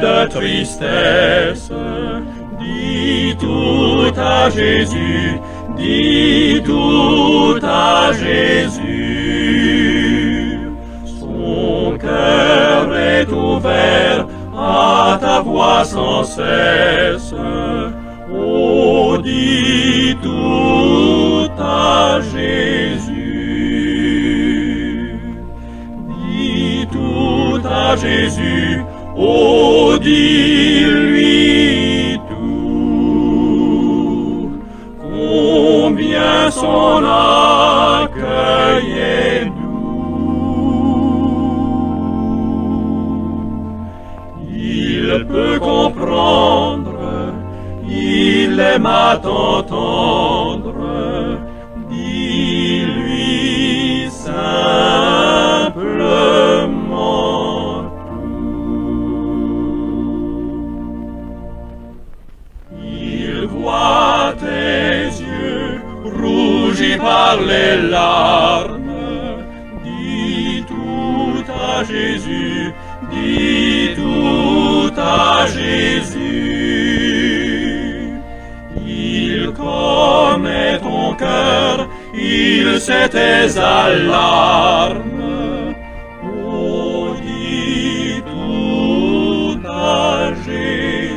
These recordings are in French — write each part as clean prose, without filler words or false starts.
de tristesse. Dis tout à Jésus, dis tout à Jésus. Son cœur est ouvert à ta voix sans cesse. Oh, dis tout à Jésus. Dis tout à Jésus. Oh, dis-lui tout. Combien son accueil est doux. Il peut comprendre, il aime à t'entendre. Dis-lui simplement tout. Il voit tes yeux rougis par les larmes. Dis tout à Jésus, dis tout à Jésus. Il connaît ton cœur, il sait tes alarmes. Oh, dis tout à Jésus.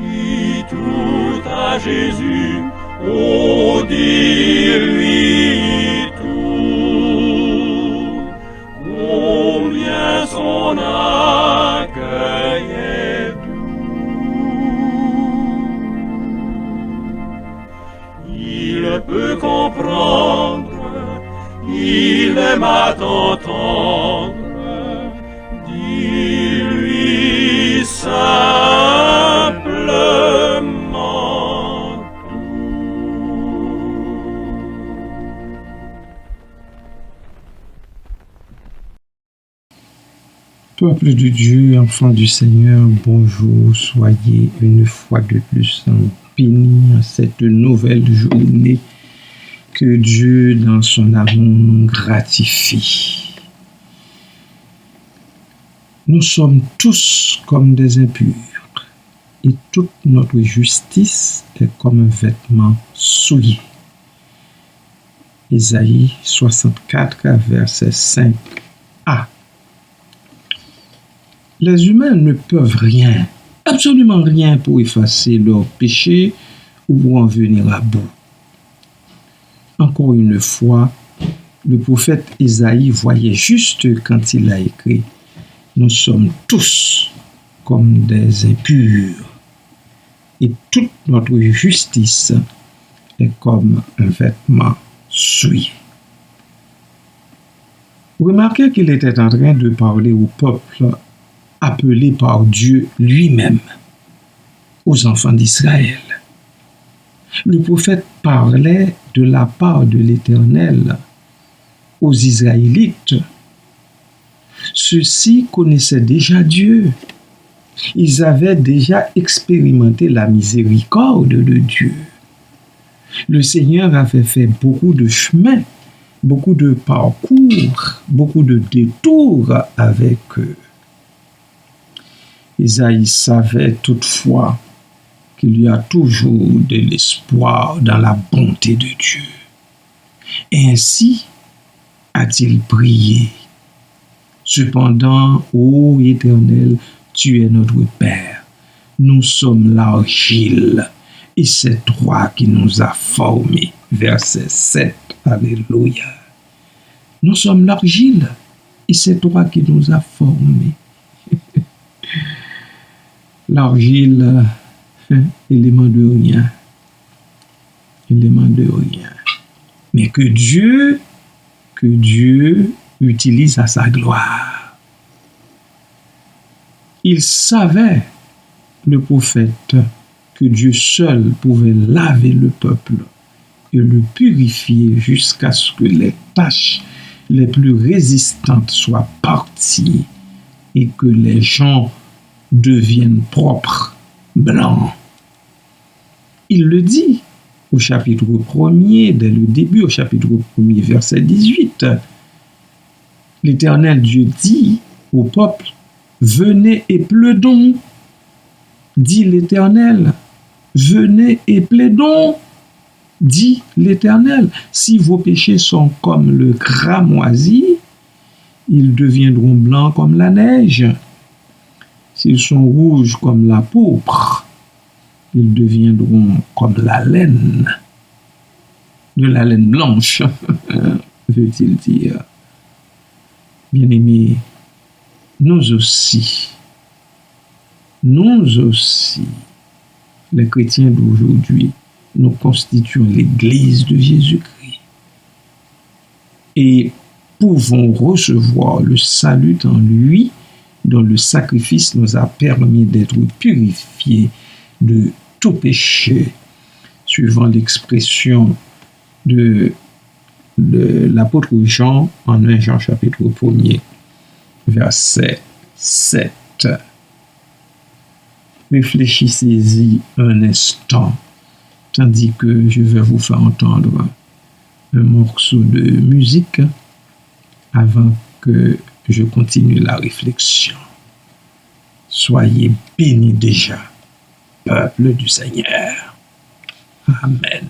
Dis tout à Jésus. Oh, dis-lui tout. Combien son accueil est doux. Il peut comprendre, il aime à t'entendre. Dis-lui simplement tout. Peuple de Dieu, enfants du Seigneur, bonjour, soyez une fois de plus bénis en cette nouvelle journée que Dieu, dans son amour, nous gratifie. Nous sommes tous comme des impurs, et toute notre justice est comme un vêtement souillé. Ésaïe 64, verset 5a. Les humains ne peuvent rien, absolument rien pour effacer leurs péchés ou pour en venir à bout. Encore une fois, le prophète Ésaïe voyait juste quand il a écrit « Nous sommes tous comme des impurs et toute notre justice est comme un vêtement souillé. » Remarquez qu'il était en train de parler au peuple appelé par Dieu lui-même, aux enfants d'Israël. Le prophète parlait de la part de l'Éternel aux Israélites. Ceux-ci connaissaient déjà Dieu. Ils avaient déjà expérimenté la miséricorde de Dieu. Le Seigneur avait fait beaucoup de chemins, beaucoup de parcours, beaucoup de détours avec eux. Isaïe savait toutefois qu'il y a toujours de l'espoir dans la bonté de Dieu. Et ainsi a-t-il prié. Cependant, ô Éternel, tu es notre Père. Nous sommes l'argile et c'est toi qui nous as formés. Verset 7. Alléluia. Nous sommes l'argile et c'est toi qui nous as formés. L'argile, élément de rien. Élément de rien. Mais que Dieu utilise à sa gloire. Il savait, le prophète, que Dieu seul pouvait laver le peuple et le purifier jusqu'à ce que les taches les plus résistantes soient parties et que les gens deviennent propres, blancs. Il le dit au chapitre 1er, dès le début, au chapitre 1er, verset 18. L'Éternel Dieu dit au peuple, venez et plaidons, dit l'Éternel. Venez et plaidons, dit l'Éternel. Si vos péchés sont comme le cramoisi, ils deviendront blancs comme la neige. S'ils sont rouges comme la pourpre, ils deviendront comme la laine. De la laine blanche, veut-il dire. Bien-aimés, nous aussi, les chrétiens d'aujourd'hui, nous constituons l'Église de Jésus-Christ et pouvons recevoir le salut en lui, dont le sacrifice nous a permis d'être purifiés de tout péché, suivant l'expression de l'apôtre Jean en 1 Jean chapitre 1er, verset 7. Réfléchissez-y un instant, tandis que je vais vous faire entendre un morceau de musique avant que je continue la réflexion. Soyez bénis déjà, peuple du Seigneur. Amen.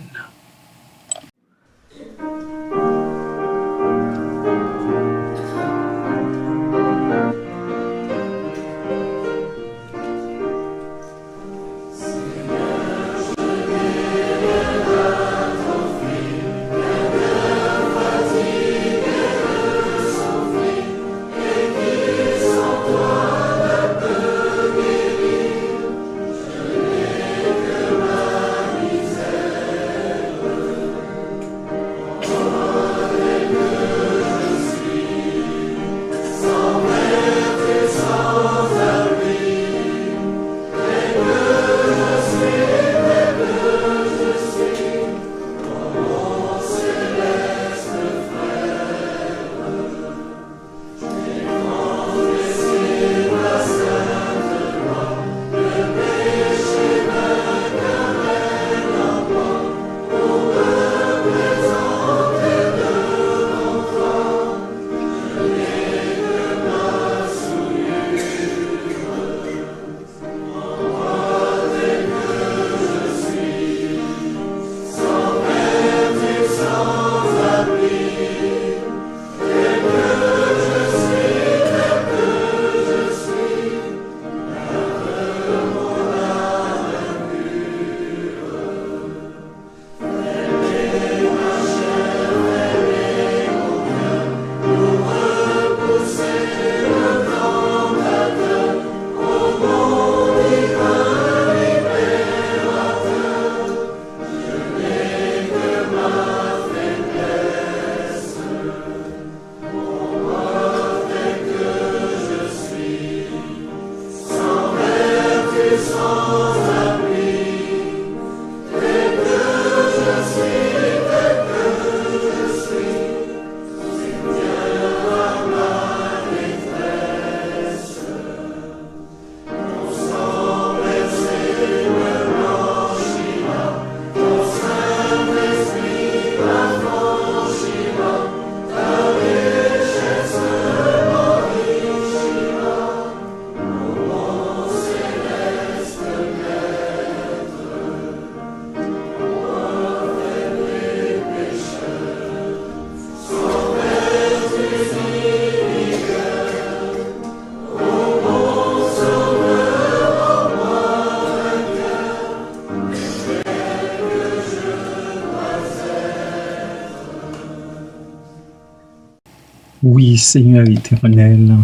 Oui, Seigneur éternel,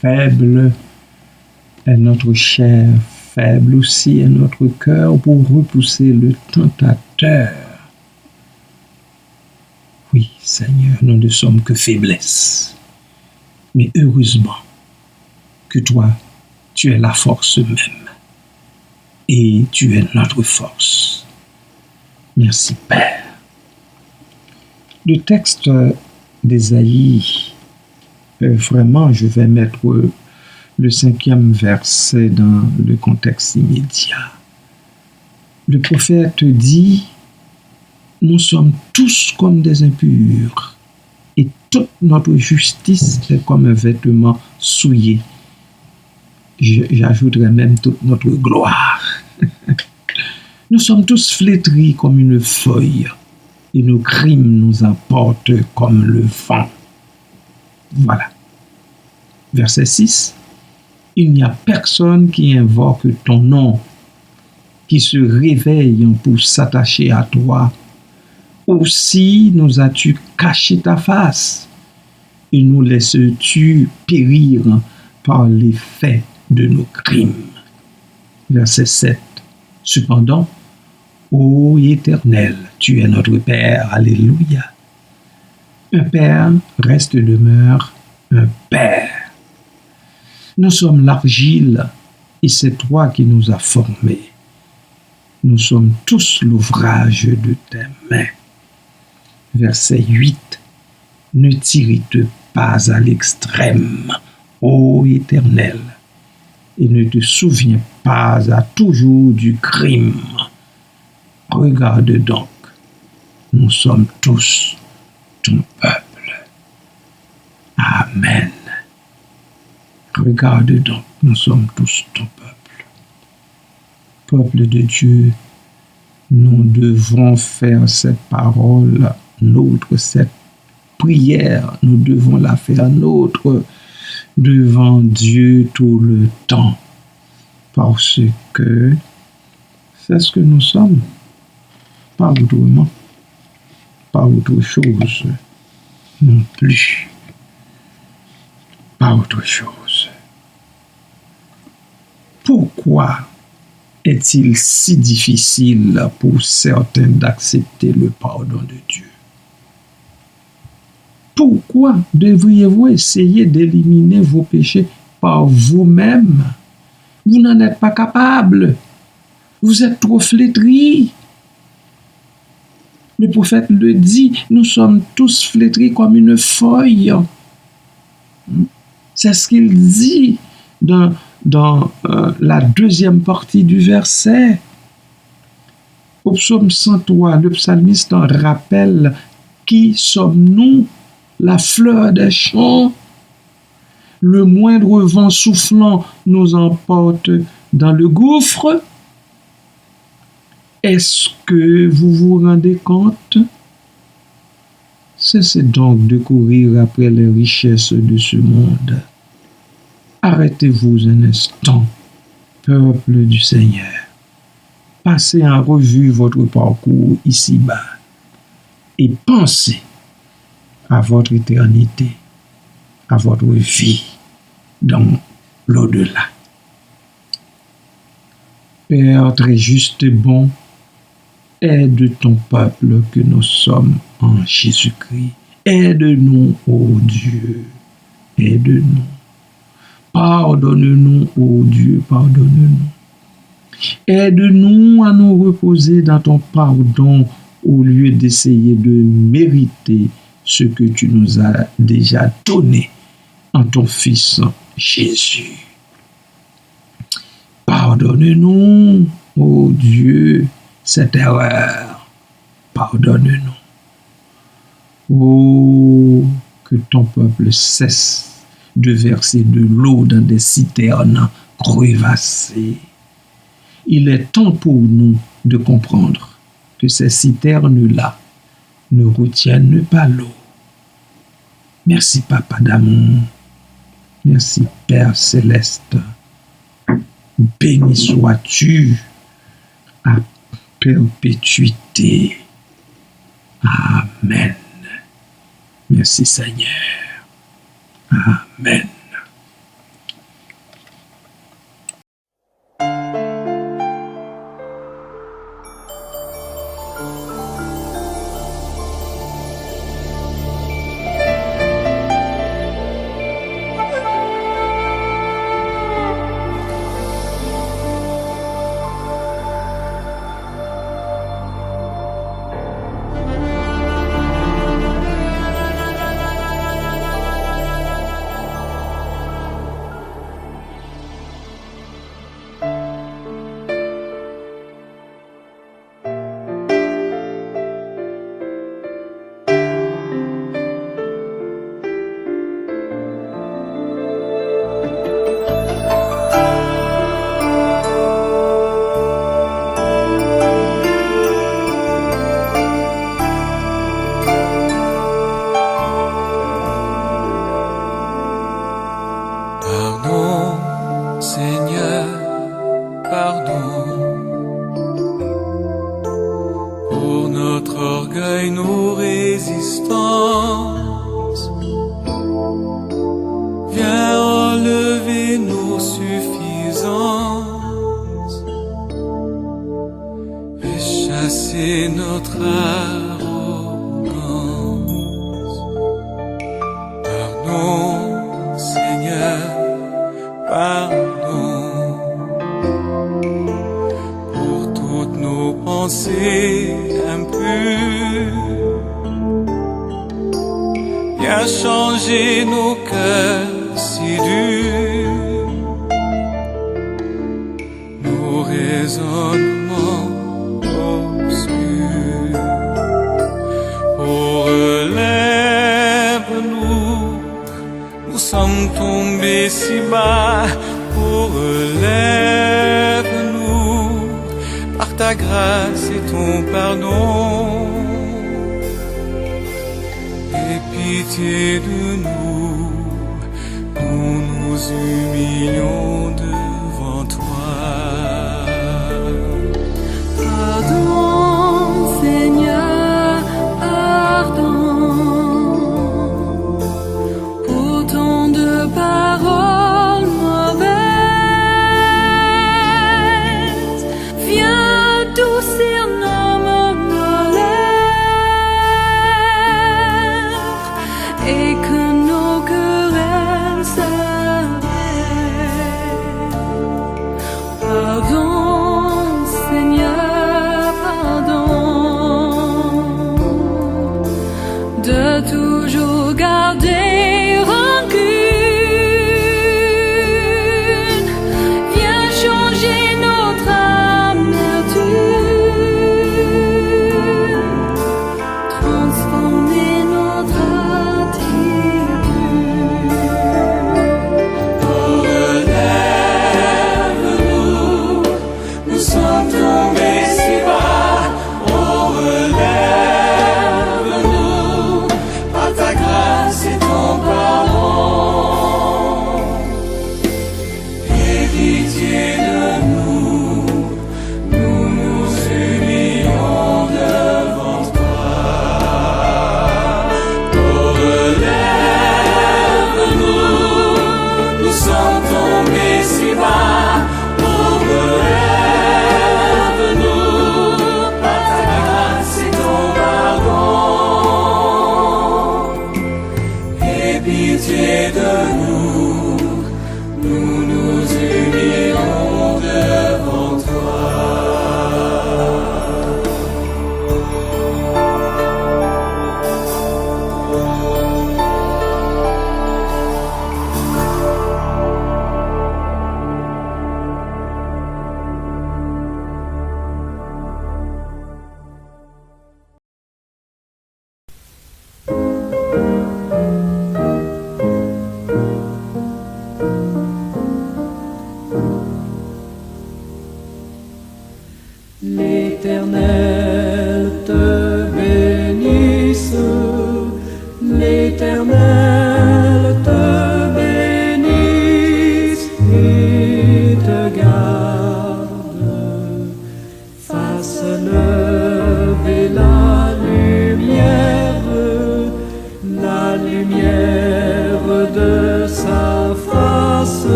faible est notre chair, faible aussi est notre cœur pour repousser le tentateur. Oui, Seigneur, nous ne sommes que faiblesse. Mais heureusement que toi, tu es la force même. Et tu es notre force. Merci, Père. Le texte d'Ésaïe, vraiment, je vais mettre le 5e verset dans le contexte immédiat. Le prophète dit, nous sommes tous comme des impurs, et toute notre justice est comme un vêtement souillé. J'ajouterais même toute notre gloire. Nous sommes tous flétris comme une feuille, et nos crimes nous emportent comme le vent. Voilà. Verset 6. Il n'y a personne qui invoque ton nom, qui se réveille pour s'attacher à toi. Aussi nous as-tu caché ta face, et nous laisses-tu périr par l'effet de nos crimes. Verset 7. Cependant, ô Éternel, tu es notre Père, alléluia. Un Père reste demeure un Père. Nous sommes l'argile et c'est toi qui nous as formés. Nous sommes tous l'ouvrage de tes mains. Verset 8. Ne t'irrite pas à l'extrême, ô Éternel, et ne te souviens pas à toujours du crime. Regarde donc, nous sommes tous ton peuple. Amen. Regarde donc, nous sommes tous ton peuple. Peuple de Dieu, nous devons faire cette parole nôtre, cette prière, nous devons la faire nôtre devant Dieu tout le temps, parce que c'est ce que nous sommes, pas autrement, pas autre chose non plus, pas autre chose. Pourquoi est-il si difficile pour certains d'accepter le pardon de Dieu? Pourquoi devriez-vous essayer d'éliminer vos péchés par vous-même? Vous n'en êtes pas capable. Vous êtes trop flétris. Le prophète le dit, nous sommes tous flétris comme une feuille. C'est ce qu'il dit dans la deuxième partie du verset. Au psaume 103, le psalmiste en rappelle: qui sommes-nous? La fleur des champs. Le moindre vent soufflant nous emporte dans le gouffre. Est-ce que vous vous rendez compte? Cessez donc de courir après les richesses de ce monde. Arrêtez-vous un instant, peuple du Seigneur. Passez en revue votre parcours ici-bas et pensez à votre éternité, à votre vie dans l'au-delà. Père très juste et bon, aide ton peuple que nous sommes en Jésus-Christ. Aide-nous, ô Dieu, aide-nous. Pardonne-nous, ô Dieu, pardonne-nous. Aide-nous à nous reposer dans ton pardon au lieu d'essayer de mériter ce que tu nous as déjà donné en ton Fils Jésus. Pardonne-nous, ô Dieu, cette erreur. Pardonne-nous. Oh, que ton peuple cesse de verser de l'eau dans des citernes crevassées. Il est temps pour nous de comprendre que ces citernes-là ne retiennent pas l'eau. Merci, Papa d'amour. Merci, Père céleste. Béni sois-tu à perpétuité. Amen. Merci, Seigneur. Amen. Seigneur, pardon pour notre orgueil, nos résistances. Viens enlever nos suffisances et chasser notre arrogance. Pardon, Seigneur, pardon pour toutes nos pensées impures. Viens changer nos cœurs si durs, nos raisonnements obscurs. Oh, relève-nous, nous sommes tombés si bas. Oh, relève-nous par ta grâce et ton pardon. Aie pitié de nous, nous nous humilions devant toi. Pardon, Seigneur, pardon pour tant de paroles mauvaises. Viens adoucir nos malheurs et que nos querelles s'arrêtent. Pardon, Seigneur, pardon de toujours garder rancune. Viens changer notre amertume, transformer notre attitude. Relève-nous, nous sommes tombés si bas. Oh, relève-nous par ta grâce et ton pardon. Aie pitié de nous, nous nous humilions devant toi. Oh, relève-nous, nous sommes tombés si bas. Oh, relève-nous par ta grâce et ton pardon. Aie pitié de nous, nous nous humilions devant toi.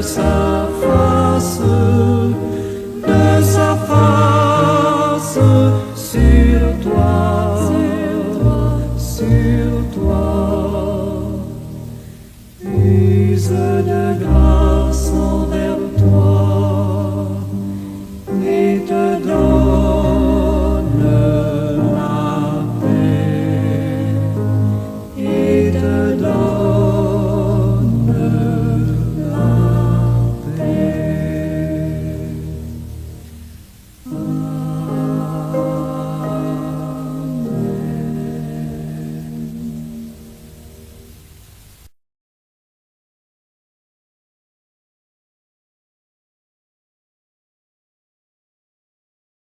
de sa face, sur toi, sur toi, use de grâce.